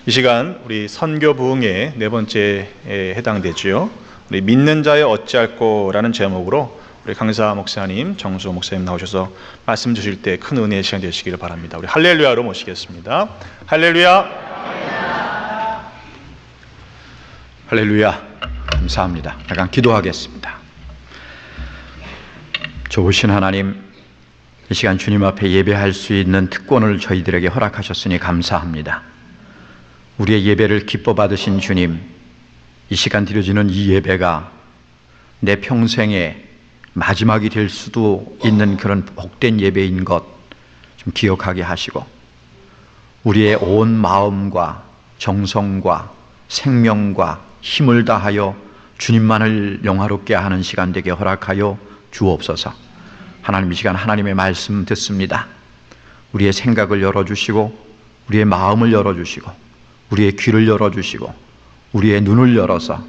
이 시간 우리 선교 부흥의 네 번째에 해당되지요. 우리 믿는 자여 어찌할꼬라는 제목으로 우리 강사 목사님, 정수 목사님 나오셔서 말씀 주실 때 큰 은혜의 시간 되시기를 바랍니다. 우리 할렐루야로 모시겠습니다. 할렐루야. 할렐루야. 감사합니다. 잠깐 기도하겠습니다. 좋으신 하나님, 이 시간 주님 앞에 예배할 수 있는 특권을 저희들에게 허락하셨으니 감사합니다. 우리의 예배를 기뻐 받으신 주님, 이 시간 드려지는 이 예배가 내 평생의 마지막이 될 수도 있는 그런 복된 예배인 것 좀 기억하게 하시고, 우리의 온 마음과 정성과 생명과 힘을 다하여 주님만을 영화롭게 하는 시간 되게 허락하여 주옵소서. 하나님, 이 시간 하나님의 말씀 듣습니다. 우리의 생각을 열어주시고, 우리의 마음을 열어주시고, 우리의 귀를 열어주시고, 우리의 눈을 열어서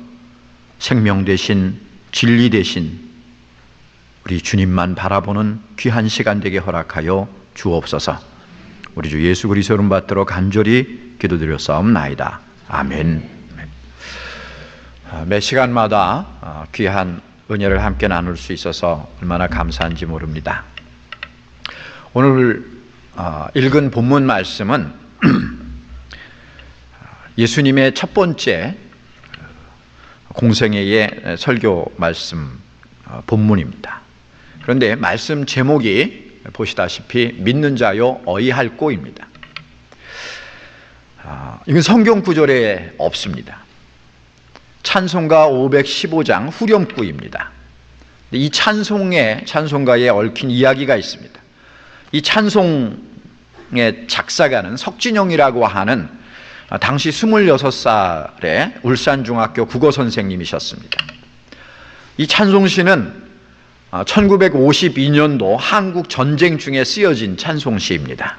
생명 되신, 진리 되신 우리 주님만 바라보는 귀한 시간 되게 허락하여 주옵소서. 우리 주 예수 그리스도 이름 받도록 간절히 기도드렸사옵나이다. 아멘. 매 시간마다 귀한 은혜를 함께 나눌 수 있어서 얼마나 감사한지 모릅니다. 오늘 읽은 본문 말씀은 예수님의 첫 번째 공생애의 설교 말씀 본문입니다. 그런데 말씀 제목이 보시다시피 믿는 자요 어이할꼬입니다. 이건 성경 구절에 없습니다. 찬송가 515장 후렴구입니다. 이 찬송가에 얽힌 이야기가 있습니다. 이 찬송의 작사가는 석진영이라고 하는 당시 26살의 울산중학교 국어 선생님이셨습니다. 이 찬송시는 1952년도 한국 전쟁 중에 쓰여진 찬송시입니다.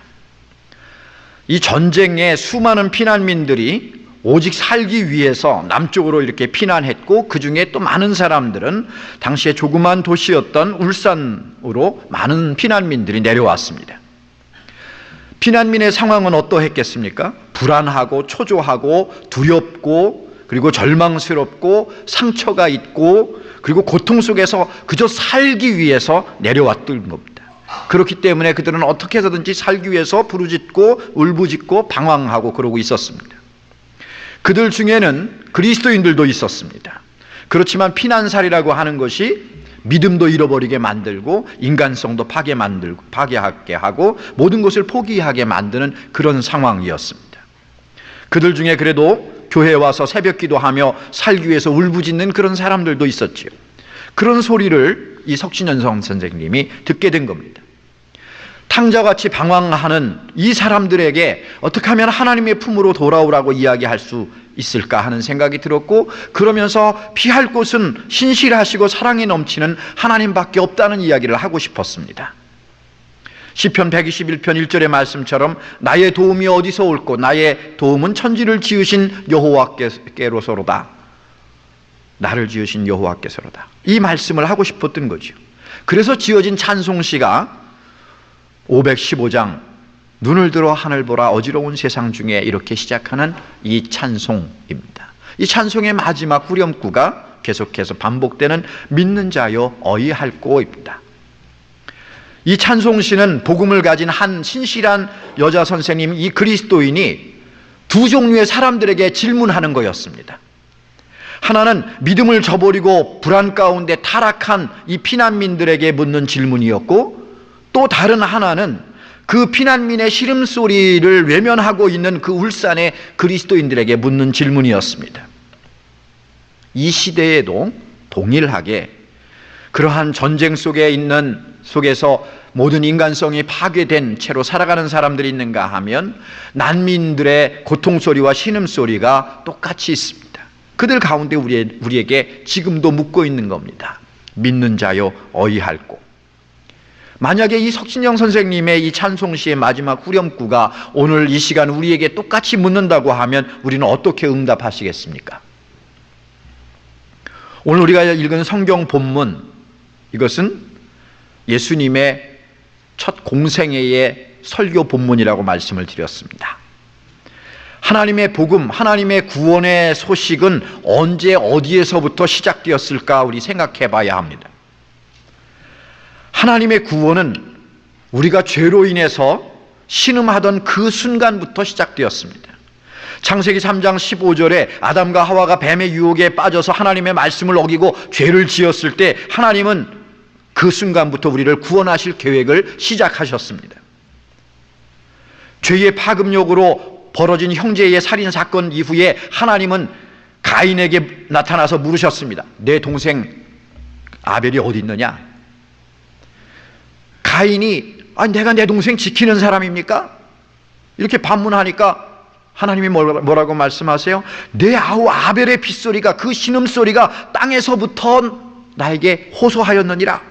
이 전쟁에 수많은 피난민들이 오직 살기 위해서 남쪽으로 이렇게 피난했고, 그 중에 또 많은 사람들은 당시에 조그만 도시였던 울산으로 많은 피난민들이 내려왔습니다. 피난민의 상황은 어떠했겠습니까? 불안하고 초조하고 두렵고, 그리고 절망스럽고 상처가 있고, 그리고 고통 속에서 그저 살기 위해서 내려왔던 겁니다. 그렇기 때문에 그들은 어떻게 해서든지 살기 위해서 부르짖고 울부짖고 방황하고 그러고 있었습니다. 그들 중에는 그리스도인들도 있었습니다. 그렇지만 피난살이라고 하는 것이 믿음도 잃어버리게 만들고 인간성도 파괴하게 하고 모든 것을 포기하게 만드는 그런 상황이었습니다. 그들 중에 그래도 교회에 와서 새벽 기도하며 살기 위해서 울부짖는 그런 사람들도 있었지요. 그런 소리를 이 석진현 선생님이 듣게 된 겁니다. 탕자같이 방황하는 이 사람들에게 어떻게 하면 하나님의 품으로 돌아오라고 이야기할 수 있을까 하는 생각이 들었고, 그러면서 피할 곳은 신실하시고 사랑이 넘치는 하나님밖에 없다는 이야기를 하고 싶었습니다. 시편 121편 1절의 말씀처럼 나의 도움이 어디서 올꼬, 나의 도움은 천지를 지으신 여호와께로서로다. 나를 지으신 여호와께서로다. 이 말씀을 하고 싶었던 거죠. 그래서 지어진 찬송시가 515장 눈을 들어 하늘 보라 어지러운 세상 중에 이렇게 시작하는 이 찬송입니다. 이 찬송의 마지막 후렴구가 계속해서 반복되는 믿는 자여 어이할꼬입니다. 이 찬송시는 복음을 가진 한 신실한 여자 선생님, 이 그리스도인이 두 종류의 사람들에게 질문하는 거였습니다. 하나는 믿음을 저버리고 불안 가운데 타락한 이 피난민들에게 묻는 질문이었고, 또 다른 하나는 그 피난민의 시름소리를 외면하고 있는 그 울산의 그리스도인들에게 묻는 질문이었습니다. 이 시대에도 동일하게 그러한 전쟁 속에서 모든 인간성이 파괴된 채로 살아가는 사람들이 있는가 하면 난민들의 고통소리와 신음소리가 똑같이 있습니다. 그들 가운데 우리에게 지금도 묻고 있는 겁니다. 믿는 자여 어이할꼬. 만약에 이 석진영 선생님의 이 찬송시의 마지막 후렴구가 오늘 이 시간 우리에게 똑같이 묻는다고 하면 우리는 어떻게 응답하시겠습니까? 오늘 우리가 읽은 성경 본문, 이것은 예수님의 첫 공생애의 설교 본문이라고 말씀을 드렸습니다. 하나님의 복음, 하나님의 구원의 소식은 언제 어디에서부터 시작되었을까 우리 생각해 봐야 합니다. 하나님의 구원은 우리가 죄로 인해서 신음하던 그 순간부터 시작되었습니다. 창세기 3장 15절에 아담과 하와가 뱀의 유혹에 빠져서 하나님의 말씀을 어기고 죄를 지었을 때 하나님은 그 순간부터 우리를 구원하실 계획을 시작하셨습니다. 죄의 파급력으로 벌어진 형제의 살인 사건 이후에 하나님은 가인에게 나타나서 물으셨습니다. 내 동생 아벨이 어디 있느냐? 가인이 내가 내 동생 지키는 사람입니까? 이렇게 반문하니까 하나님이 뭐라고 말씀하세요? 내 아우 아벨의 빗소리가, 그 신음소리가 땅에서부터 나에게 호소하였느니라.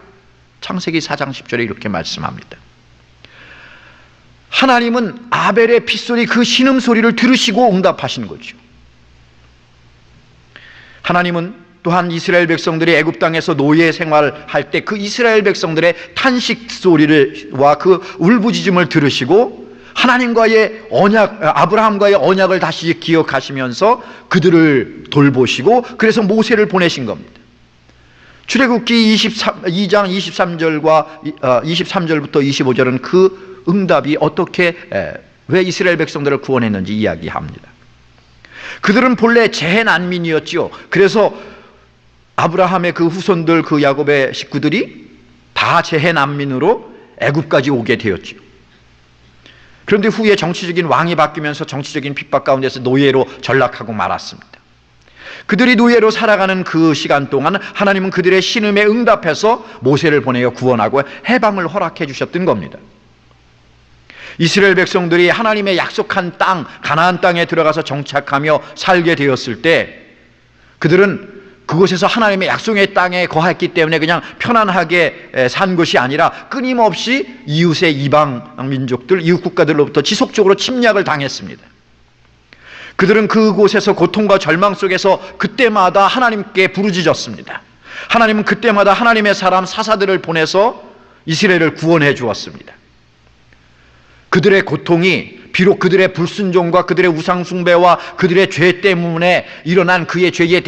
창세기 4장 10절에 이렇게 말씀합니다. 하나님은 아벨의 빗소리, 그 신음소리를 들으시고 응답하신 거죠. 하나님은 또한 이스라엘 백성들이 애굽 땅에서 노예 생활할 때 그 이스라엘 백성들의 탄식 소리와 그 울부짖음을 들으시고 하나님과의 언약, 아브라함과의 언약을 다시 기억하시면서 그들을 돌보시고 그래서 모세를 보내신 겁니다. 출애굽기 2장 23절부터 25절은 그 응답이 어떻게 왜 이스라엘 백성들을 구원했는지 이야기합니다. 그들은 본래 재해 난민이었지요. 그래서 아브라함의 그 후손들, 그 야곱의 식구들이 다 재해 난민으로 애굽까지 오게 되었지요. 그런데 후에 정치적인 왕이 바뀌면서 정치적인 핍박 가운데서 노예로 전락하고 말았습니다. 그들이 노예로 살아가는 그 시간 동안 하나님은 그들의 신음에 응답해서 모세를 보내어 구원하고 해방을 허락해 주셨던 겁니다. 이스라엘 백성들이 하나님의 약속한 땅, 가나안 땅에 들어가서 정착하며 살게 되었을 때 그들은 그곳에서 하나님의 약속의 땅에 거했기 때문에 그냥 편안하게 산 것이 아니라 끊임없이 이웃의 이방 민족들, 이웃 국가들로부터 지속적으로 침략을 당했습니다. 그들은 그곳에서 고통과 절망 속에서 그때마다 하나님께 부르짖었습니다. 하나님은 그때마다 하나님의 사람 사사들을 보내서 이스라엘을 구원해 주었습니다. 그들의 고통이 비록 그들의 불순종과 그들의 우상숭배와 그들의 죄 때문에 일어난 그의 죄의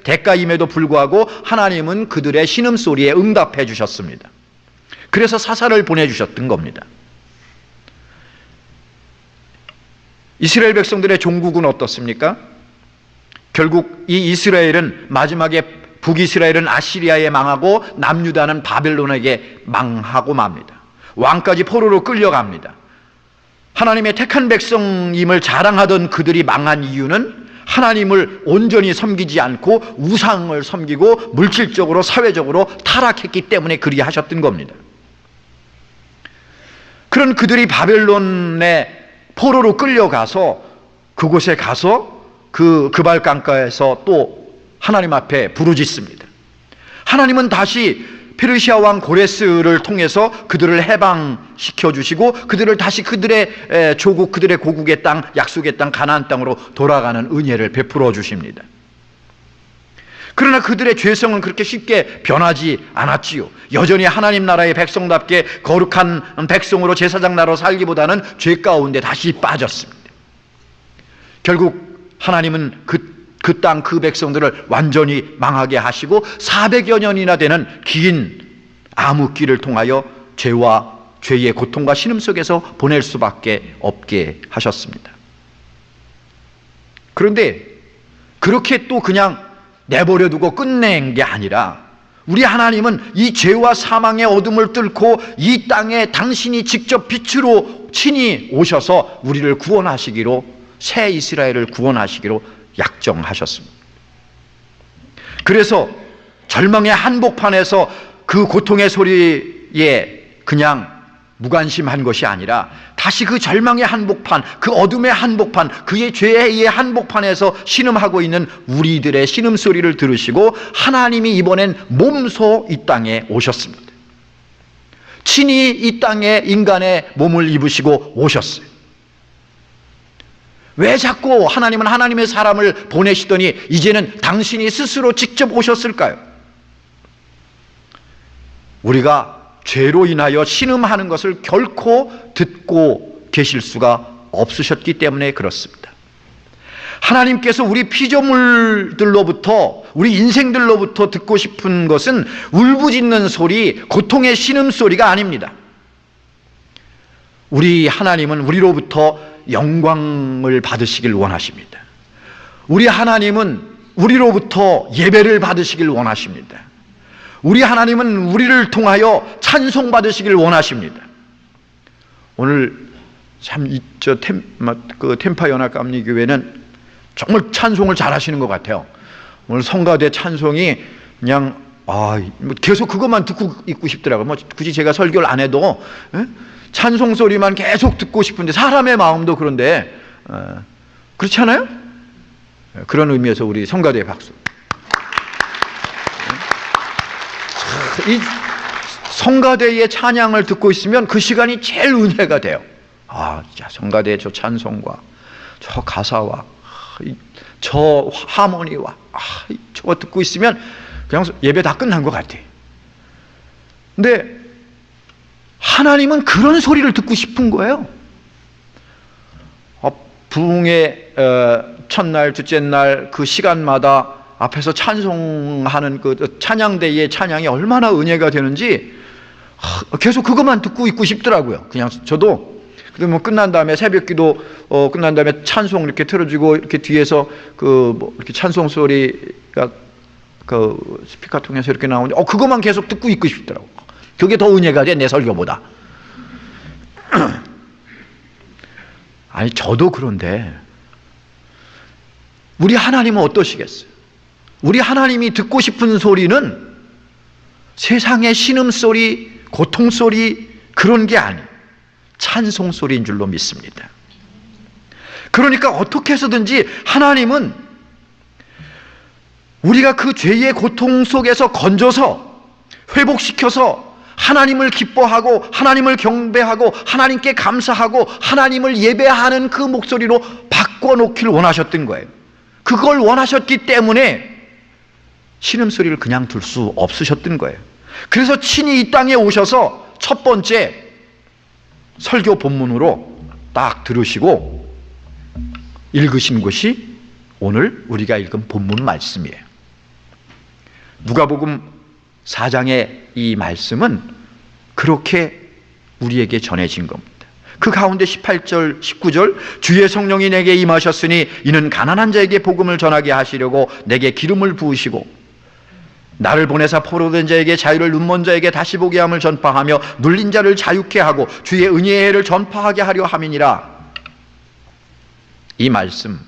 대가임에도 불구하고 하나님은 그들의 신음소리에 응답해 주셨습니다. 그래서 사사를 보내주셨던 겁니다. 이스라엘 백성들의 종국은 어떻습니까? 결국 이 이스라엘은 마지막에 북이스라엘은 아시리아에 망하고 남유다는 바벨론에게 망하고 맙니다. 왕까지 포로로 끌려갑니다. 하나님의 택한 백성임을 자랑하던 그들이 망한 이유는 하나님을 온전히 섬기지 않고 우상을 섬기고 물질적으로 사회적으로 타락했기 때문에 그리하셨던 겁니다. 그런 그들이 바벨론의 포로로 끌려가서 그곳에 가서 그 그발강가에서 또 하나님 앞에 부르짖습니다. 하나님은 다시 페르시아 왕 고레스를 통해서 그들을 해방시켜 주시고 그들을 다시 그들의 조국, 그들의 고국의 땅, 약속의 땅, 가나안 땅으로 돌아가는 은혜를 베풀어 주십니다. 그러나 그들의 죄성은 그렇게 쉽게 변하지 않았지요. 여전히 하나님 나라의 백성답게 거룩한 백성으로 제사장 나라로 살기보다는 죄 가운데 다시 빠졌습니다. 결국 하나님은 그 땅, 그 백성들을 완전히 망하게 하시고 400여 년이나 되는 긴 암흑기를 통하여 죄와 죄의 고통과 신음 속에서 보낼 수밖에 없게 하셨습니다. 그런데 그렇게 또 그냥 내버려 두고 끝낸 게 아니라 우리 하나님은 이 죄와 사망의 어둠을 뚫고 이 땅에 당신이 직접 빛으로 친히 오셔서 우리를 구원하시기로, 새 이스라엘을 구원하시기로 약정하셨습니다. 그래서 절망의 한복판에서 그 고통의 소리에 그냥 무관심한 것이 아니라 다시 그 절망의 한복판, 그 어둠의 한복판, 그의 죄의 한복판에서 신음하고 있는 우리들의 신음소리를 들으시고 하나님이 이번엔 몸소 이 땅에 오셨습니다. 친히 이 땅에 인간의 몸을 입으시고 오셨어요. 왜 자꾸 하나님은 하나님의 사람을 보내시더니 이제는 당신이 스스로 직접 오셨을까요? 우리가 죄로 인하여 신음하는 것을 결코 듣고 계실 수가 없으셨기 때문에 그렇습니다. 하나님께서 우리 피조물들로부터, 우리 인생들로부터 듣고 싶은 것은 울부짖는 소리, 고통의 신음소리가 아닙니다. 우리 하나님은 우리로부터 영광을 받으시길 원하십니다. 우리 하나님은 우리로부터 예배를 받으시길 원하십니다. 우리 하나님은 우리를 통하여 찬송받으시길 원하십니다. 오늘 참 템파 연합감리교회는 정말 찬송을 잘하시는 것 같아요. 오늘 성가대 찬송이 그냥 계속 그것만 듣고 있고 싶더라고요. 굳이 제가 설교를 안 해도 찬송 소리만 계속 듣고 싶은데, 사람의 마음도 그런데 그렇지 않아요? 그런 의미에서 우리 성가대의 박수. 이 성가대의 찬양을 듣고 있으면 그 시간이 제일 은혜가 돼요. 진짜 성가대의 저 찬송과 저 가사와 저 하모니와 저거 듣고 있으면 그냥 예배 다 끝난 것 같아. 근데 하나님은 그런 소리를 듣고 싶은 거예요. 부흥의 첫날, 둘째 날 그 시간마다 앞에서 찬송하는 그 찬양대의 찬양이 얼마나 은혜가 되는지 계속 그것만 듣고 있고 싶더라고요. 그냥 저도 그러면 끝난 다음에 새벽기도 끝난 다음에 찬송 이렇게 틀어주고 이렇게 뒤에서 이렇게 찬송 소리가 그 스피커 통해서 이렇게 나오는데 그것만 계속 듣고 있고 싶더라고. 그게 더 은혜가 돼, 내 설교보다. 아니 저도 그런데 우리 하나님은 어떠시겠어요? 우리 하나님이 듣고 싶은 소리는 세상의 신음소리, 고통소리 그런 게 아니에요. 찬송소리인 줄로 믿습니다. 그러니까 어떻게 해서든지 하나님은 우리가 그 죄의 고통 속에서 건져서 회복시켜서 하나님을 기뻐하고 하나님을 경배하고 하나님께 감사하고 하나님을 예배하는 그 목소리로 바꿔놓기를 원하셨던 거예요. 그걸 원하셨기 때문에 신음소리를 그냥 둘 수 없으셨던 거예요. 그래서 친히 이 땅에 오셔서 첫 번째 설교 본문으로 딱 들으시고 읽으신 것이 오늘 우리가 읽은 본문 말씀이에요. 누가복음 4장의 이 말씀은 그렇게 우리에게 전해진 겁니다. 그 가운데 18절, 19절 주의 성령이 내게 임하셨으니 이는 가난한 자에게 복음을 전하게 하시려고 내게 기름을 부으시고 나를 보내사 포로된 자에게 자유를, 눈먼 자에게 다시 보게 함을 전파하며 눌린 자를 자유케 하고 주의 은혜의 해를 전파하게 하려 함이니라. 이 말씀,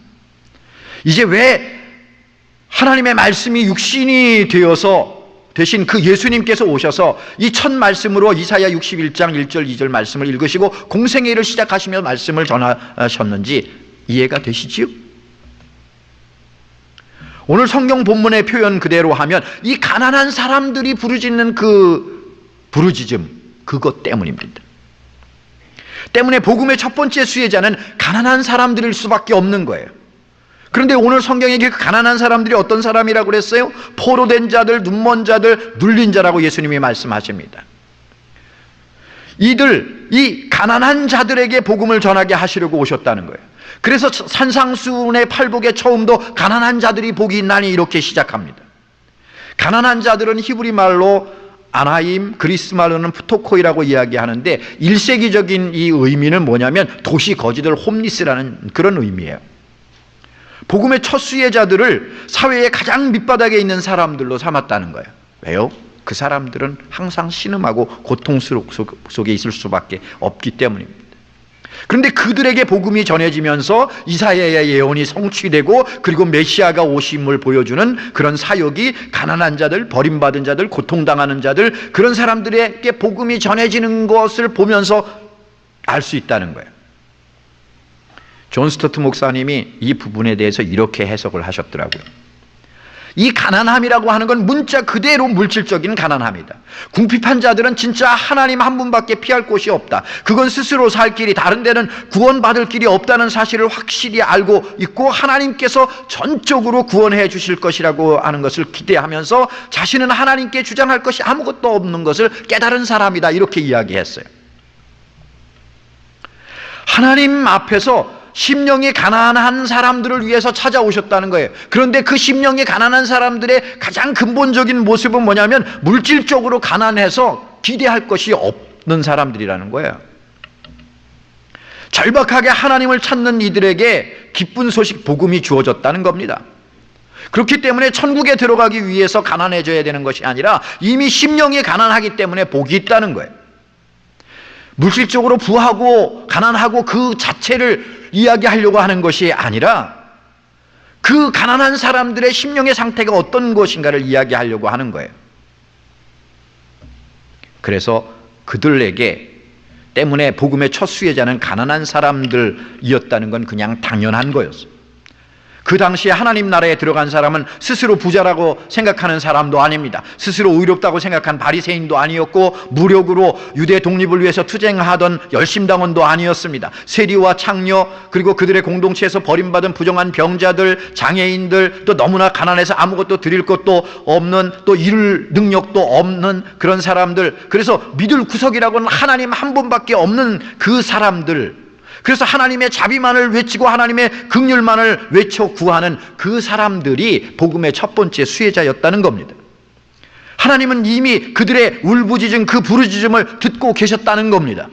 이제 왜 하나님의 말씀이 육신이 되어서 대신 그 예수님께서 오셔서 이 첫 말씀으로 이사야 61장 1절 2절 말씀을 읽으시고 공생의 일을 시작하시며 말씀을 전하셨는지 이해가 되시지요? 오늘 성경 본문의 표현 그대로 하면 이 가난한 사람들이 부르짖는 그 부르짖음, 그것 때문입니다. 때문에 복음의 첫 번째 수혜자는 가난한 사람들일 수밖에 없는 거예요. 그런데 오늘 성경에 그 가난한 사람들이 어떤 사람이라고 그랬어요? 포로된 자들, 눈먼 자들, 눌린 자라고 예수님이 말씀하십니다. 이 가난한 자들에게 복음을 전하게 하시려고 오셨다는 거예요. 그래서 산상수훈의 팔복의 처음도 가난한 자들이 복이 있나니 이렇게 시작합니다. 가난한 자들은 히브리 말로 아나임, 그리스 말로는 프토코이라고 이야기하는데 1세기적인 이 의미는 뭐냐면 도시 거지들, 홈리스라는 그런 의미예요. 복음의 첫 수혜자들을 사회의 가장 밑바닥에 있는 사람들로 삼았다는 거예요. 왜요? 그 사람들은 항상 신음하고 고통 속에 있을 수밖에 없기 때문입니다. 그런데 그들에게 복음이 전해지면서 이사야의 예언이 성취되고 그리고 메시아가 오심을 보여주는 그런 사역이 가난한 자들, 버림받은 자들, 고통당하는 자들, 그런 사람들에게 복음이 전해지는 것을 보면서 알 수 있다는 거예요. 존 스토트 목사님이 이 부분에 대해서 이렇게 해석을 하셨더라고요. 이 가난함이라고 하는 건 문자 그대로 물질적인 가난함이다. 궁핍한 자들은 진짜 하나님 한 분밖에 피할 곳이 없다. 그건 스스로 살 길이, 다른 데는 구원받을 길이 없다는 사실을 확실히 알고 있고 하나님께서 전적으로 구원해 주실 것이라고 하는 것을 기대하면서 자신은 하나님께 주장할 것이 아무것도 없는 것을 깨달은 사람이다. 이렇게 이야기했어요. 하나님 앞에서 심령이 가난한 사람들을 위해서 찾아오셨다는 거예요. 그런데 그 심령이 가난한 사람들의 가장 근본적인 모습은 뭐냐면 물질적으로 가난해서 기대할 것이 없는 사람들이라는 거예요. 절박하게 하나님을 찾는 이들에게 기쁜 소식 복음이 주어졌다는 겁니다. 그렇기 때문에 천국에 들어가기 위해서 가난해져야 되는 것이 아니라 이미 심령이 가난하기 때문에 복이 있다는 거예요. 물질적으로 부하고 가난하고 그 자체를 이야기하려고 하는 것이 아니라 그 가난한 사람들의 심령의 상태가 어떤 것인가를 이야기하려고 하는 거예요. 그래서 그들에게 때문에 복음의 첫 수혜자는 가난한 사람들이었다는 건 그냥 당연한 거였어요. 그 당시에 하나님 나라에 들어간 사람은 스스로 부자라고 생각하는 사람도 아닙니다. 스스로 의롭다고 생각한 바리새인도 아니었고 무력으로 유대 독립을 위해서 투쟁하던 열심당원도 아니었습니다. 세리와 창녀 그리고 그들의 공동체에서 버림받은 부정한 병자들, 장애인들, 또 너무나 가난해서 아무것도 드릴 것도 없는, 또 이룰 능력도 없는 그런 사람들, 그래서 믿을 구석이라고는 하나님 한 분밖에 없는 그 사람들, 그래서 하나님의 자비만을 외치고 하나님의 긍휼만을 외쳐 구하는 그 사람들이 복음의 첫 번째 수혜자였다는 겁니다. 하나님은 이미 그들의 울부짖은 그 부르짖음을 듣고 계셨다는 겁니다.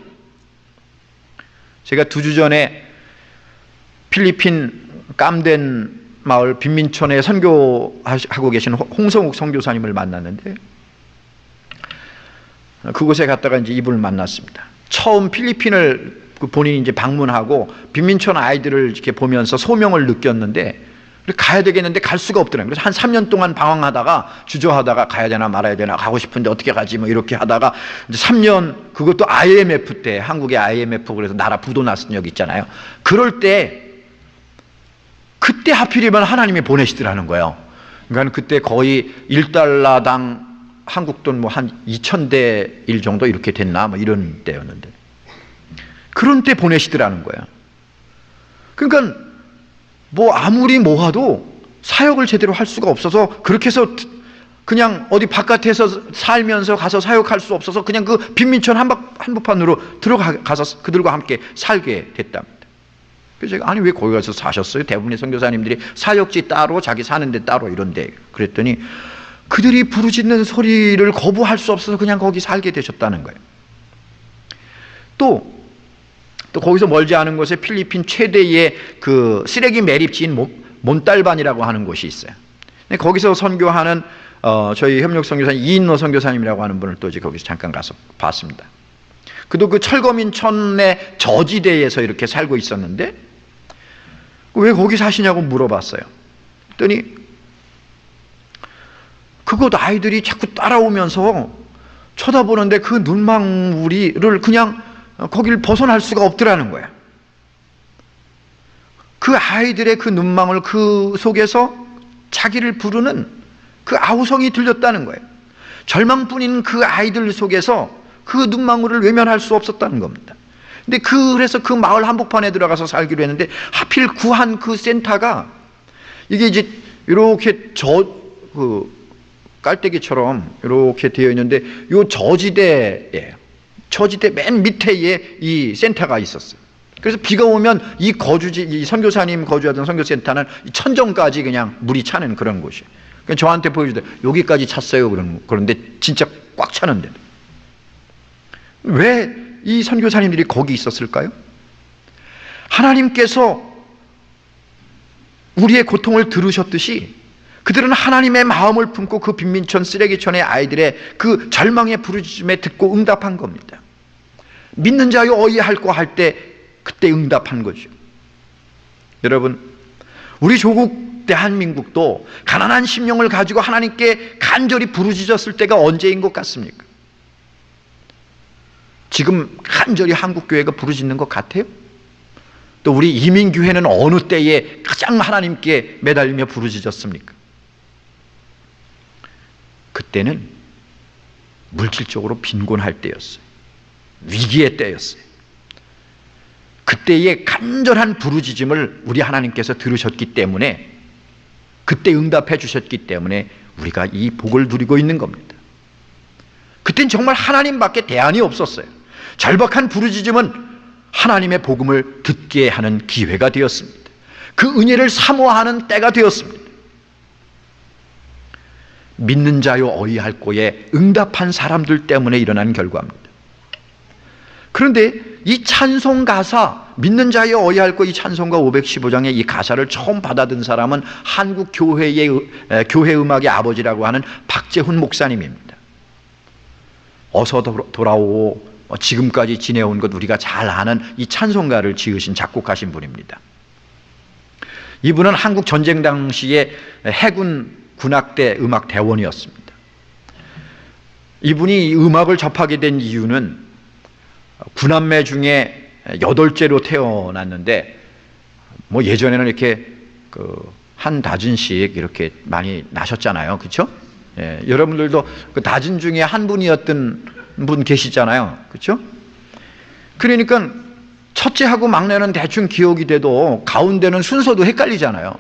제가 2주 전에 필리핀 깜덴 마을 빈민촌에 선교하고 계신 홍성욱 선교사님을 만났는데, 그곳에 갔다가 이제 이분을 만났습니다. 처음 필리핀을 본인이 이제 방문하고 빈민촌 아이들을 이렇게 보면서 소명을 느꼈는데 가야 되겠는데 갈 수가 없더라고요. 그래서 한 3년 동안 방황하다가 주저하다가 가야 되나 말아야 되나, 가고 싶은데 어떻게 가지 뭐 이렇게 하다가 이제 3년, 그것도 IMF 때, 한국의 IMF 그래서 나라 부도 났은 적 있잖아요. 그럴 때 그때 하필이면 하나님이 보내시더라는 거예요. 그러니까 그때 거의 1달러당 한국 돈 뭐 한 2,000대 1 정도 이렇게 됐나 뭐 이런 때였는데, 그런 때 보내시더라는 거야. 그러니까 뭐 아무리 모아도 사역을 제대로 할 수가 없어서, 그렇게 해서 그냥 어디 바깥에서 살면서 가서 사역할 수 없어서 그냥 그 빈민촌 한복판으로 들어가서 그들과 함께 살게 됐답니다. 그래서 제가 아니 왜 거기 가서 사셨어요? 대부분의 선교사님들이 사역지 따로 자기 사는 데 따로 이런데, 그랬더니 그들이 부르짖는 소리를 거부할 수 없어서 그냥 거기 살게 되셨다는 거예요. 또 거기서 멀지 않은 곳에 필리핀 최대의 그 쓰레기 매립지인 몬탈반이라고 하는 곳이 있어요. 거기서 선교하는 저희 협력 선교사님 이인노 선교사님이라고 하는 분을 또 이제 거기서 잠깐 가서 봤습니다. 그도 그 철거민촌의 저지대에서 이렇게 살고 있었는데 왜 거기 사시냐고 물어봤어요. 그랬더니 그곳 아이들이 자꾸 따라오면서 쳐다보는데 그 눈망울을 그냥 거기를 벗어날 수가 없더라는 거야. 그 아이들의 그 눈망울 그 속에서 자기를 부르는 그 아우성이 들렸다는 거예요. 절망뿐인 그 아이들 속에서 그 눈망울을 외면할 수 없었다는 겁니다. 근데 그래서 그 마을 한복판에 들어가서 살기로 했는데 하필 구한 그 센터가 이게 이제 이렇게 깔때기처럼 이렇게 되어 있는데 요 저지대에 맨 밑에에 이 센터가 있었어요. 그래서 비가 오면 이 선교사님 거주하던 선교센터는 천정까지 그냥 물이 차는 그런 곳이에요. 그러니까 저한테 보여주더니 여기까지 찼어요. 그런데 진짜 꽉 차는데. 왜 이 선교사님들이 거기 있었을까요? 하나님께서 우리의 고통을 들으셨듯이 그들은 하나님의 마음을 품고 그 빈민촌 쓰레기촌의 아이들의 그 절망의 부르짖음에 듣고 응답한 겁니다. 믿는 자여 어이할꼬 할 때 그때 응답한 거죠. 여러분, 우리 조국 대한민국도 가난한 심령을 가지고 하나님께 간절히 부르짖었을 때가 언제인 것 같습니까? 지금 간절히 한국교회가 부르짖는 것 같아요? 또 우리 이민교회는 어느 때에 가장 하나님께 매달리며 부르짖었습니까? 그때는 물질적으로 빈곤할 때였어요. 위기의 때였어요. 그때의 간절한 부르짖음을 우리 하나님께서 들으셨기 때문에, 그때 응답해 주셨기 때문에 우리가 이 복을 누리고 있는 겁니다. 그땐 정말 하나님밖에 대안이 없었어요. 절박한 부르짖음은 하나님의 복음을 듣게 하는 기회가 되었습니다. 그 은혜를 사모하는 때가 되었습니다. 믿는 자요 어이할꼬에 응답한 사람들 때문에 일어난 결과입니다. 그런데 이 찬송 가사, 믿는 자여 어이할꼬, 이 찬송가 515장의 이 가사를 처음 받아든 사람은 한국 교회 음악의 아버지라고 하는 박재훈 목사님입니다. 어서 돌아오, 지금까지 지내온 것 우리가 잘 아는 이 찬송가를 지으신 작곡하신 분입니다. 이분은 한국 전쟁 당시에 해군 군악대 음악 대원이었습니다. 이분이 이 음악을 접하게 된 이유는 구남매 중에 8째로 태어났는데, 뭐 예전에는 이렇게 한 다진씩 이렇게 많이 나셨잖아요. 그렇죠? 예, 여러분들도 그 다진 중에 한 분이었던 분 계시잖아요. 그렇죠? 그러니까 첫째하고 막내는 대충 기억이 돼도 가운데는 순서도 헷갈리잖아요.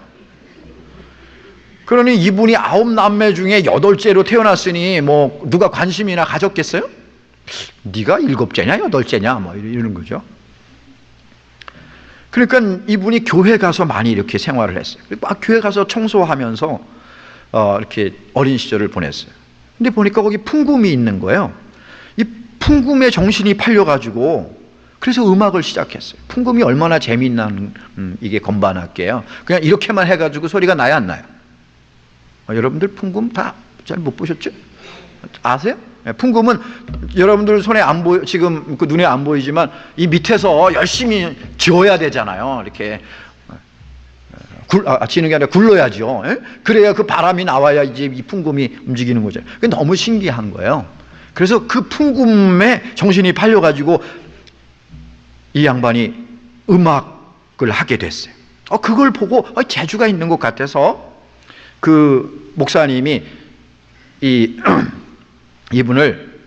그러니 이분이 9남매 중에 8째로 태어났으니 뭐 누가 관심이나 가졌겠어요? 네가 7째냐 8째냐 뭐 이러는 거죠. 그러니까 이분이 교회 가서 많이 이렇게 생활을 했어요. 교회 가서 청소하면서 이렇게 어린 시절을 보냈어요. 근데 보니까 거기 풍금이 있는 거예요. 이 풍금에 정신이 팔려가지고 그래서 음악을 시작했어요. 풍금이 얼마나 재미있는 이게 건반악기예요. 그냥 이렇게만 해가지고 소리가 나야 안 나요? 여러분들 풍금 다 잘 못 보셨죠? 아세요? 풍금은 여러분들 손에 안 보여, 지금 그 눈에 안 보이지만 이 밑에서 열심히 지어야 되잖아요. 이렇게 지는 게 아니라 굴러야죠. 예? 그래야 그 바람이 나와야 이제 이 풍금이 움직이는 거죠. 그게 너무 신기한 거예요. 그래서 그 풍금에 정신이 팔려가지고 이 양반이 음악을 하게 됐어요. 그걸 보고 재주가 있는 것 같아서 그 목사님이 이분을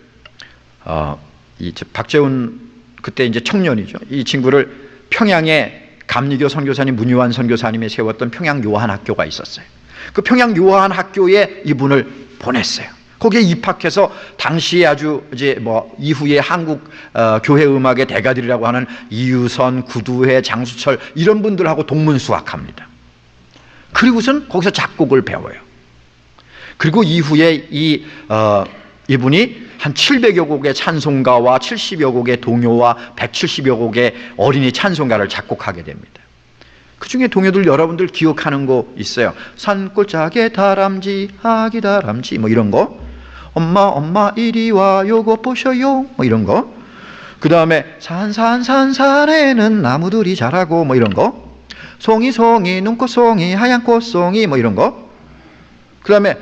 이 박재훈 그때 이제 청년이죠. 이 친구를 평양에 감리교 선교사님 문유환 선교사님이 세웠던 평양 요한학교가 있었어요. 그 평양 요한학교에 이분을 보냈어요. 거기에 입학해서 당시에 아주 이제 뭐 이후에 한국 교회 음악의 대가들이라고 하는 이유선, 구두회, 장수철 이런 분들하고 동문수학합니다. 그리고선 거기서 작곡을 배워요. 그리고 이후에 이분이 한 700여 곡의 찬송가와 70여 곡의 동요와 170여 곡의 어린이 찬송가를 작곡하게 됩니다. 그 중에 동요들 여러분들 기억하는 거 있어요. 산골짜기에 다람쥐 아기 다람쥐 뭐 이런 거, 엄마 이리 와 요거 보셔요 뭐 이런 거, 그 다음에 산산산산에는 나무들이 자라고 뭐 이런 거, 송이 눈꽃송이 하얀 꽃송이 뭐 이런 거, 그 다음에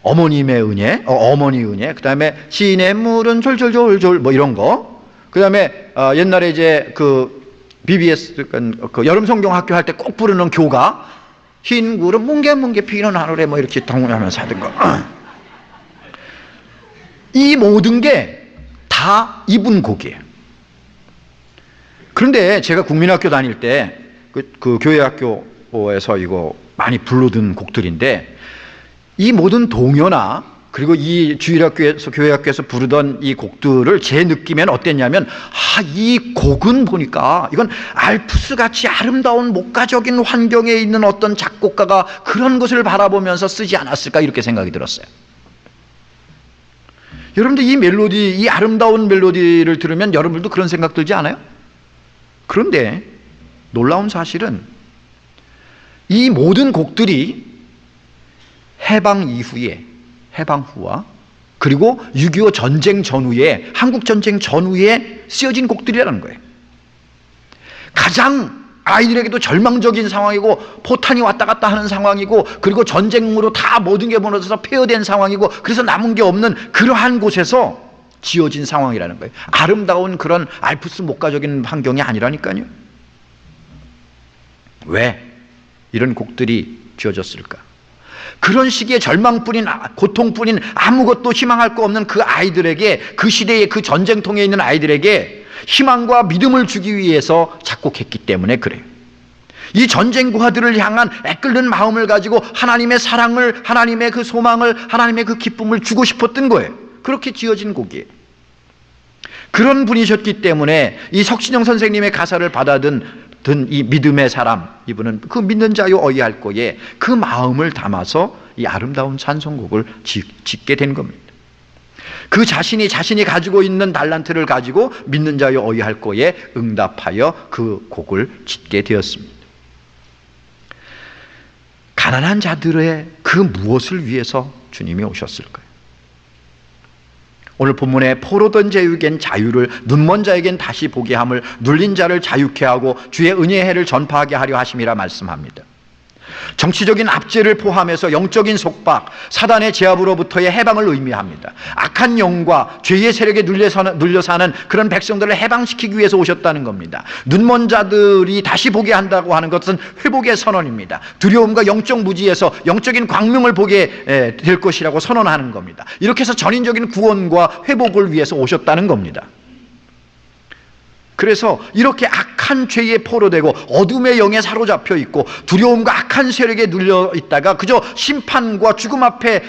어머님의 은혜, 어머니 은혜, 그 다음에 시냇물은 졸졸졸졸 뭐 이런 거, 그 다음에 옛날에 이제 그 BBS 그 여름 성경 학교 할 때 꼭 부르는 교가 흰 구름 뭉게뭉게 피는 하늘에 뭐 이렇게 동하면서 하던 거. 이 모든 게 다 이분 곡이에요. 그런데 제가 국민학교 다닐 때 그 교회 학교에서 이거 많이 부르던 곡들인데, 이 모든 동요나 그리고 이 주일학교에서 교회학교에서 부르던 이 곡들을 제 느낌엔 어땠냐면, 이 곡은 보니까 이건 알프스같이 아름다운 목가적인 환경에 있는 어떤 작곡가가 그런 것을 바라보면서 쓰지 않았을까 이렇게 생각이 들었어요. 여러분들 이 멜로디, 이 아름다운 멜로디를 들으면 여러분들도 그런 생각 들지 않아요? 그런데 놀라운 사실은 이 모든 곡들이 해방 이후에, 해방 후와 그리고 6.25 전쟁 전후에, 한국 전쟁 전후에 쓰여진 곡들이라는 거예요. 가장 아이들에게도 절망적인 상황이고 포탄이 왔다 갔다 하는 상황이고, 그리고 전쟁으로 다 모든 게 무너져서 폐허된 상황이고, 그래서 남은 게 없는 그러한 곳에서 지어진 상황이라는 거예요. 아름다운 그런 알프스 목가적인 환경이 아니라니까요. 왜 이런 곡들이 지어졌을까? 그런 시기에 절망뿐인, 고통뿐인 아무것도 희망할 거 없는 그 아이들에게, 그 시대의 그 전쟁통에 있는 아이들에게 희망과 믿음을 주기 위해서 작곡했기 때문에 그래요. 이 전쟁고아들을 향한 애끓는 마음을 가지고 하나님의 사랑을, 하나님의 그 소망을, 하나님의 그 기쁨을 주고 싶었던 거예요. 그렇게 지어진 곡이에요. 그런 분이셨기 때문에 이 석신영 선생님의 가사를 받아든 이 믿음의 사람, 이분은 그 믿는 자요 어이할꼬에 그 마음을 담아서 이 아름다운 찬송곡을 짓게 된 겁니다. 그 자신이 가지고 있는 달란트를 가지고 믿는 자요 어이할꼬에 응답하여 그 곡을 짓게 되었습니다. 가난한 자들의 그 무엇을 위해서 주님이 오셨을까요? 오늘 본문에 포로된 자에겐 자유를, 눈먼 자에겐 다시 보게 함을, 눌린 자를 자유케 하고 주의 은혜의 해를 전파하게 하려 하심이라 말씀합니다. 정치적인 압제를 포함해서 영적인 속박, 사단의 제압으로부터의 해방을 의미합니다. 악한 영과 죄의 세력에 눌려 사는 그런 백성들을 해방시키기 위해서 오셨다는 겁니다. 눈먼 자들이 다시 보게 한다고 하는 것은 회복의 선언입니다. 두려움과 영적 무지에서 영적인 광명을 보게 될 것이라고 선언하는 겁니다. 이렇게 해서 전인적인 구원과 회복을 위해서 오셨다는 겁니다. 그래서 이렇게 악한 죄에 포로되고 어둠의 영에 사로잡혀 있고 두려움과 악한 세력에 눌려 있다가 그저 심판과 죽음 앞에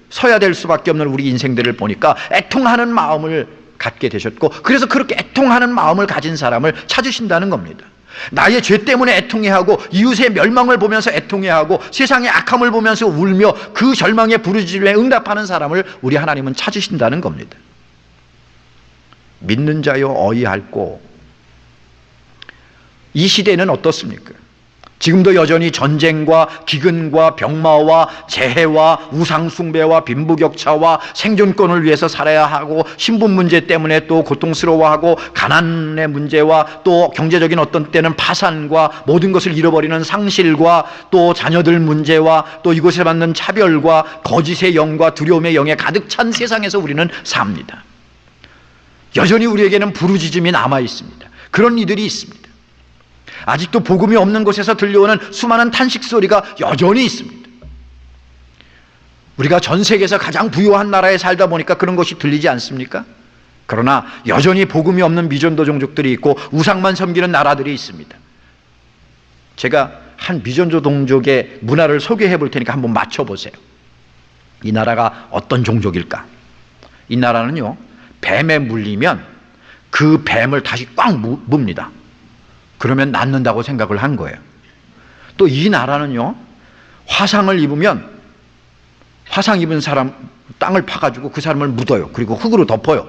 서야 될 수밖에 없는 우리 인생들을 보니까 애통하는 마음을 갖게 되셨고, 그래서 그렇게 애통하는 마음을 가진 사람을 찾으신다는 겁니다. 나의 죄 때문에 애통해야 하고 이웃의 멸망을 보면서 애통해야 하고 세상의 악함을 보면서 울며 그 절망의 부르짖음에 응답하는 사람을 우리 하나님은 찾으신다는 겁니다. 믿는 자요 어이할꼬. 이 시대는 어떻습니까? 지금도 여전히 전쟁과 기근과 병마와 재해와 우상숭배와 빈부격차와 생존권을 위해서 살아야 하고 신분 문제 때문에 또 고통스러워하고 가난의 문제와 또 경제적인 어떤 때는 파산과 모든 것을 잃어버리는 상실과 또 자녀들 문제와 또 이곳에 받는 차별과 거짓의 영과 두려움의 영에 가득 찬 세상에서 우리는 삽니다. 여전히 우리에게는 부르짖음이 남아 있습니다. 그런 이들이 있습니다. 아직도 복음이 없는 곳에서 들려오는 수많은 탄식 소리가 여전히 있습니다. 우리가 전 세계에서 가장 부유한 나라에 살다 보니까 그런 것이 들리지 않습니까? 그러나 여전히 복음이 없는 미전도 종족들이 있고 우상만 섬기는 나라들이 있습니다. 제가 한 미전도 종족의 문화를 소개해 볼 테니까 한번 맞춰보세요. 이 나라가 어떤 종족일까? 이 나라는요, 뱀에 물리면 그 뱀을 다시 꽉 뭅니다. 그러면 낫는다고 생각을 한 거예요. 또 이 나라는요, 화상을 입으면 화상 입은 사람 땅을 파가지고 그 사람을 묻어요. 그리고 흙으로 덮어요.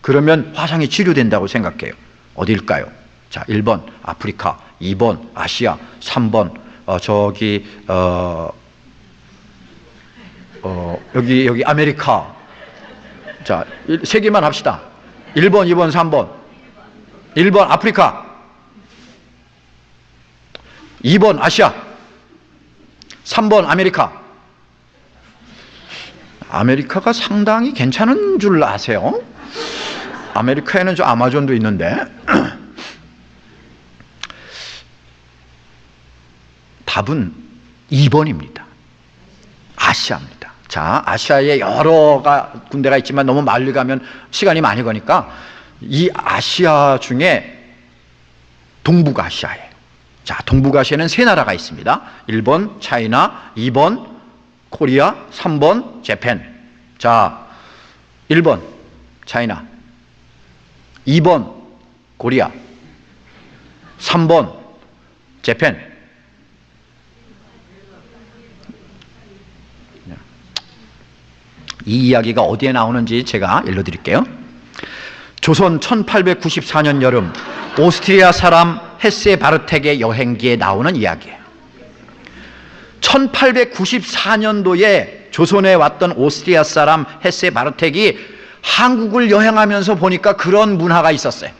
그러면 화상이 치료된다고 생각해요. 어딜까요? 자, 1번 아프리카, 2번 아시아, 3번 여기 아메리카. 자, 3개만 합시다. 1번, 2번, 3번. 1번 아프리카, 2번 아시아, 3번 아메리카. 아메리카가 상당히 괜찮은 줄 아세요? 아메리카에는 저 아마존도 있는데. 답은 2번입니다. 아시아입니다. 자, 아시아에 여러 군데가 있지만 너무 멀리 가면 시간이 많이 가니까 이 아시아 중에 동북아시아예요. 자, 동북아시아에는 3나라가 있습니다. 1번 차이나, 2번 코리아, 3번 재팬. 자, 1번 차이나, 2번 코리아, 3번 재팬. 이 이야기가 어디에 나오는지 제가 일러드릴게요. 조선 1894년 여름 오스트리아 사람 헤세 바르텍의 여행기에 나오는 이야기예요. 1894년도에 조선에 왔던 오스트리아 사람 헤세 바르텍이 한국을 여행하면서 보니까 그런 문화가 있었어요.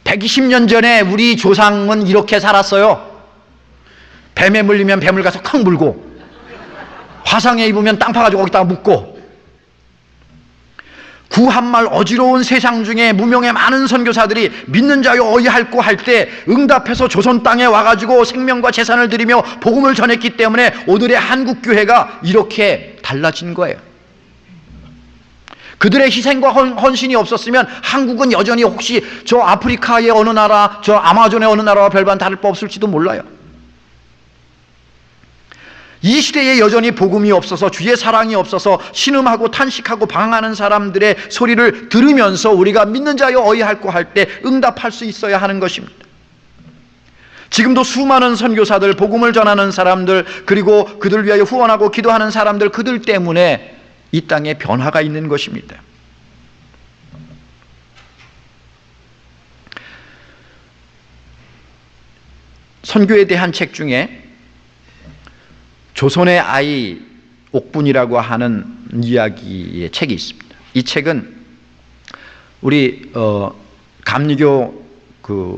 120년 전에 우리 조상은 이렇게 살았어요. 뱀에 물리면 뱀을 가서 콱 물고, 화상에 입으면 땅 파가지고 거기다가 묻고, 구한말 어지러운 세상 중에 무명의 많은 선교사들이 믿는 자여 어이할꼬 할 때 응답해서 조선 땅에 와가지고 생명과 재산을 드리며 복음을 전했기 때문에 오늘의 한국교회가 이렇게 달라진 거예요. 그들의 희생과 헌신이 없었으면 한국은 여전히 혹시 저 아프리카의 어느 나라, 저 아마존의 어느 나라와 별반 다를 바 없을지도 몰라요. 이 시대에 여전히 복음이 없어서 주의 사랑이 없어서 신음하고 탄식하고 방황하는 사람들의 소리를 들으면서 우리가 믿는 자여 어이할꼬 할 때 응답할 수 있어야 하는 것입니다. 지금도 수많은 선교사들, 복음을 전하는 사람들, 그리고 그들 위하여 후원하고 기도하는 사람들, 그들 때문에 이 땅에 변화가 있는 것입니다. 선교에 대한 책 중에 조선의 아이 옥분이라고 하는 이야기의 책이 있습니다. 이 책은 우리 감리교 그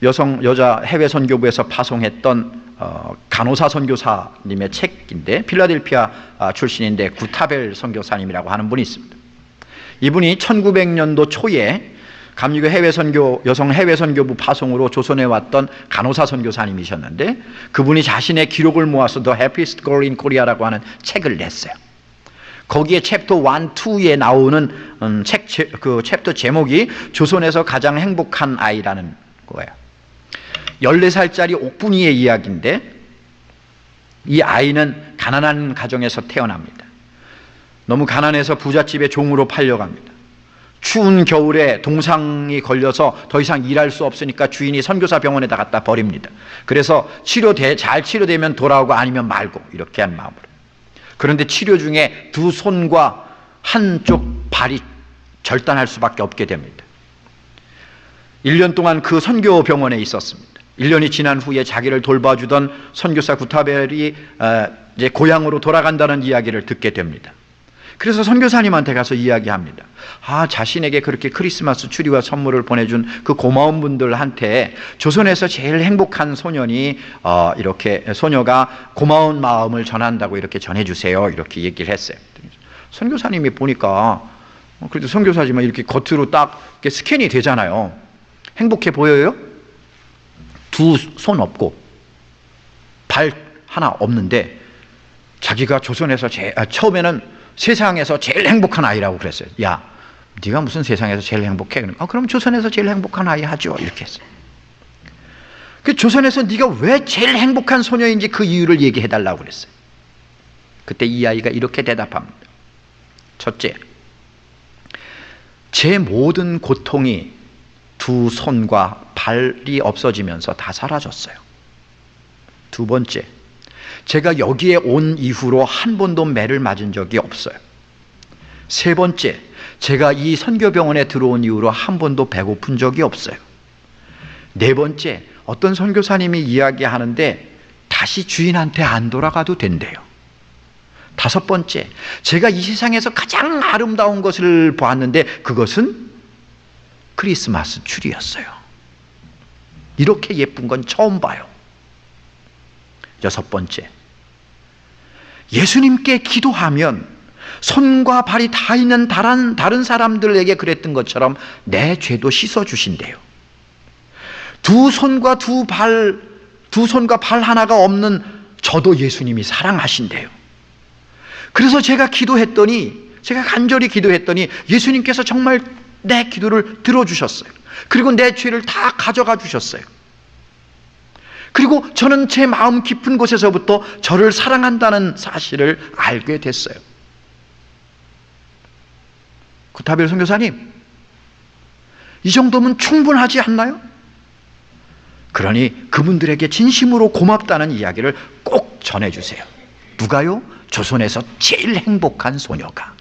여자 해외 선교부에서 파송했던 간호사 선교사님의 책인데, 필라델피아 출신인데 구타벨 선교사님이라고 하는 분이 있습니다. 이분이 1900년도 초에 감리교 여성 해외 선교부 파송으로 조선에 왔던 간호사 선교사님이셨는데, 그분이 자신의 기록을 모아서 The Happiest Girl in Korea라고 하는 책을 냈어요. 거기에 챕터 1, 2에 나오는 그 챕터 제목이 조선에서 가장 행복한 아이라는 거예요. 14살짜리 옥분이의 이야기인데, 이 아이는 가난한 가정에서 태어납니다. 너무 가난해서 부잣집의 종으로 팔려갑니다. 추운 겨울에 동상이 걸려서 더 이상 일할 수 없으니까 주인이 선교사 병원에다 갖다 버립니다. 그래서 잘 치료되면 돌아오고 아니면 말고, 이렇게 한 마음으로. 그런데 치료 중에 두 손과 한쪽 발이 절단할 수밖에 없게 됩니다. 1년 동안 그 선교 병원에 있었습니다. 1년이 지난 후에 자기를 돌봐주던 선교사 구타벨이 이제 고향으로 돌아간다는 이야기를 듣게 됩니다. 그래서 선교사님한테 가서 이야기합니다. 자신에게 그렇게 크리스마스 추리와 선물을 보내준 그 고마운 분들한테 조선에서 제일 행복한 소년이 이렇게 소녀가 고마운 마음을 전한다고 이렇게 전해주세요, 이렇게 얘기를 했어요. 선교사님이 보니까 그래도 선교사지만 이렇게 겉으로 딱 이렇게 스캔이 되잖아요. 행복해 보여요? 두 손 없고 발 하나 없는데 자기가 조선에서 처음에는 세상에서 제일 행복한 아이라고 그랬어요. 야, 네가 무슨 세상에서 제일 행복해? 그럼 조선에서 제일 행복한 아이 하죠, 이렇게 했어요. 그 조선에서 네가 왜 제일 행복한 소녀인지 그 이유를 얘기해 달라고 그랬어요. 그때 이 아이가 이렇게 대답합니다. 첫째, 제 모든 고통이 두 손과 발이 없어지면서 다 사라졌어요. 두 번째, 제가 여기에 온 이후로 한 번도 매를 맞은 적이 없어요. 세 번째, 제가 이 선교병원에 들어온 이후로 한 번도 배고픈 적이 없어요. 네 번째, 어떤 선교사님이 이야기하는데 다시 주인한테 안 돌아가도 된대요. 다섯 번째, 제가 이 세상에서 가장 아름다운 것을 보았는데 그것은 크리스마스 추리였어요. 이렇게 예쁜 건 처음 봐요. 여섯 번째, 예수님께 기도하면 손과 발이 다 있는 다른 사람들에게 그랬던 것처럼 내 죄도 씻어주신대요. 두 손과 발 하나가 없는 저도 예수님이 사랑하신대요. 그래서 제가 간절히 기도했더니 예수님께서 정말 내 기도를 들어주셨어요. 그리고 내 죄를 다 가져가 주셨어요. 그리고 저는 제 마음 깊은 곳에서부터 저를 사랑한다는 사실을 알게 됐어요. 구타벨 선교사님, 이 정도면 충분하지 않나요? 그러니 그분들에게 진심으로 고맙다는 이야기를 꼭 전해주세요. 누가요? 조선에서 제일 행복한 소녀가.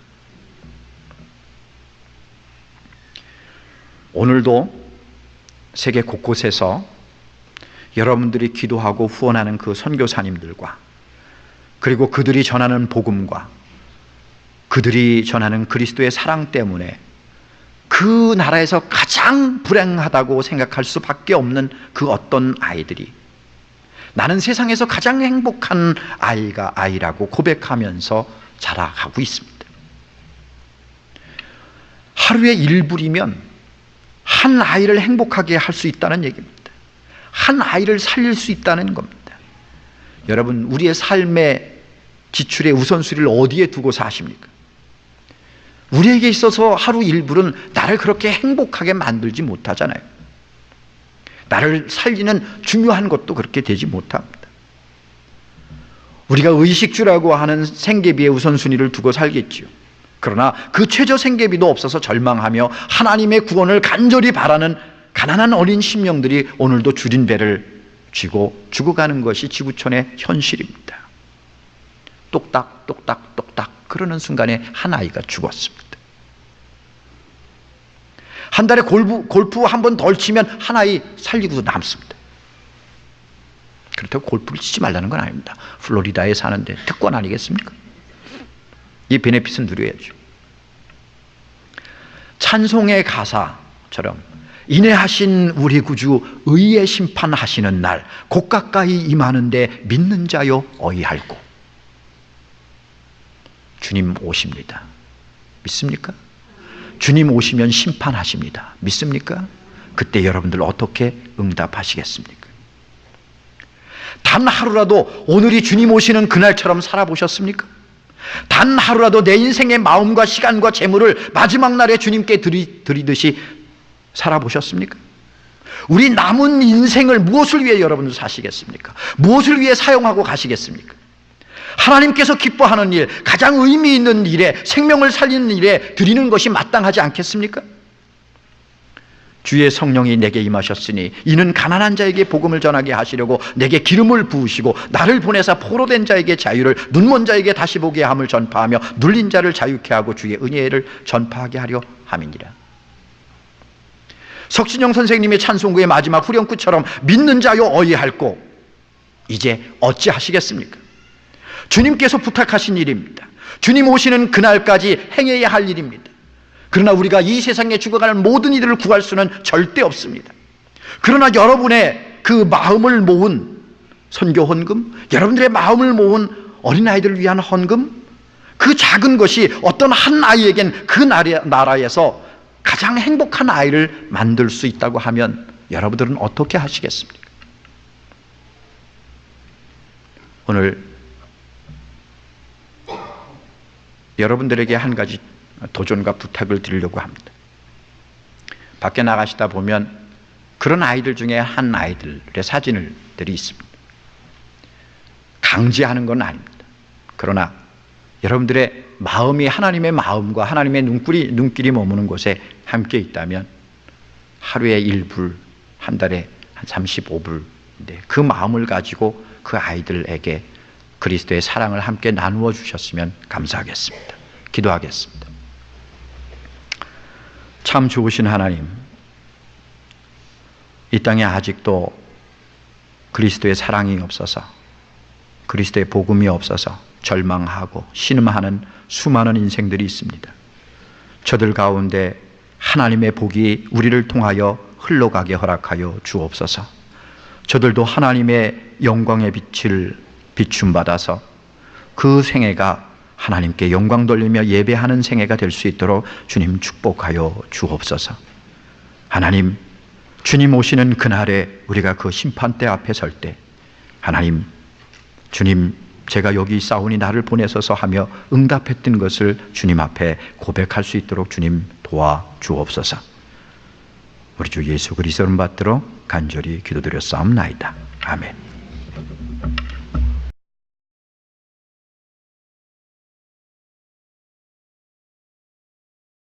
오늘도 세계 곳곳에서 여러분들이 기도하고 후원하는 그 선교사님들과, 그리고 그들이 전하는 복음과 그들이 전하는 그리스도의 사랑 때문에 그 나라에서 가장 불행하다고 생각할 수밖에 없는 그 어떤 아이들이 나는 세상에서 가장 행복한 아이라고 고백하면서 자라가고 있습니다. 하루에 1불이면 한 아이를 행복하게 할 수 있다는 얘기입니다. 한 아이를 살릴 수 있다는 겁니다. 여러분, 우리의 삶의 지출의 우선순위를 어디에 두고 사십니까? 우리에게 있어서 하루 1불은 나를 그렇게 행복하게 만들지 못하잖아요. 나를 살리는 중요한 것도 그렇게 되지 못합니다. 우리가 의식주라고 하는 생계비의 우선순위를 두고 살겠지요. 그러나 그 최저 생계비도 없어서 절망하며 하나님의 구원을 간절히 바라는 가난한 어린 심령들이 오늘도 줄인 배를 쥐고 죽어가는 것이 지구촌의 현실입니다. 똑딱 똑딱 똑딱 그러는 순간에 한 아이가 죽었습니다. 한 달에 골프 한 번 덜 치면 한 아이 살리고 남습니다. 그렇다고 골프를 치지 말라는 건 아닙니다. 플로리다에 사는데 특권 아니겠습니까? 이 베네핏은 누려야죠. 찬송의 가사처럼 인내하신 우리 구주 의의 심판하시는 날 곧 가까이 임하는데 믿는 자여 어이할고. 주님 오십니다. 믿습니까? 주님 오시면 심판하십니다. 믿습니까? 그때 여러분들 어떻게 응답하시겠습니까? 단 하루라도 오늘이 주님 오시는 그날처럼 살아보셨습니까? 단 하루라도 내 인생의 마음과 시간과 재물을 마지막 날에 주님께 드리듯이 살아보셨습니까? 우리 남은 인생을 무엇을 위해 여러분들 사시겠습니까? 무엇을 위해 사용하고 가시겠습니까? 하나님께서 기뻐하는 일, 가장 의미 있는 일에, 생명을 살리는 일에 드리는 것이 마땅하지 않겠습니까? 주의 성령이 내게 임하셨으니 이는 가난한 자에게 복음을 전하게 하시려고 내게 기름을 부으시고 나를 보내사 포로된 자에게 자유를, 눈먼 자에게 다시 보게 함을 전파하며 눌린 자를 자유케 하고 주의 은혜를 전파하게 하려 함이니라. 석진영 선생님의 찬송구의 마지막 후렴구처럼 믿는 자여 어이할고. 이제 어찌하시겠습니까? 주님께서 부탁하신 일입니다. 주님 오시는 그날까지 행해야 할 일입니다. 그러나 우리가 이 세상에 죽어가는 모든 이들을 구할 수는 절대 없습니다. 그러나 여러분의 그 마음을 모은 선교 헌금, 여러분들의 마음을 모은 어린아이들을 위한 헌금, 그 작은 것이 어떤 한 아이에겐 그 나라에서 가장 행복한 아이를 만들 수 있다고 하면 여러분들은 어떻게 하시겠습니까? 오늘 여러분들에게 한 가지 도전과 부탁을 드리려고 합니다. 밖에 나가시다 보면 그런 아이들 중에 한 아이들의 사진들이 있습니다. 강제하는 건 아닙니다. 그러나 여러분들의 마음이 하나님의 마음과 하나님의 눈길이 머무는 곳에 함께 있다면 하루에 1불, 한 달에 한 35불인데 그 마음을 가지고 그 아이들에게 그리스도의 사랑을 함께 나누어 주셨으면 감사하겠습니다. 기도하겠습니다. 참 좋으신 하나님, 이 땅에 아직도 그리스도의 사랑이 없어서, 그리스도의 복음이 없어서 절망하고 신음하는 수많은 인생들이 있습니다. 저들 가운데 하나님의 복이 우리를 통하여 흘러가게 허락하여 주옵소서. 저들도 하나님의 영광의 빛을 비춤받아서 그 생애가 하나님께 영광 돌리며 예배하는 생애가 될 수 있도록 주님 축복하여 주옵소서. 하나님, 주님 오시는 그날에 우리가 그 심판대 앞에 설 때 하나님, 주님 제가 여기 있사오니 나를 보내소서 하며 응답했던 것을 주님 앞에 고백할 수 있도록 주님 도와 주옵소서. 우리 주 예수 그리스도를 받들어 간절히 기도드렸사옵나이다. 아멘.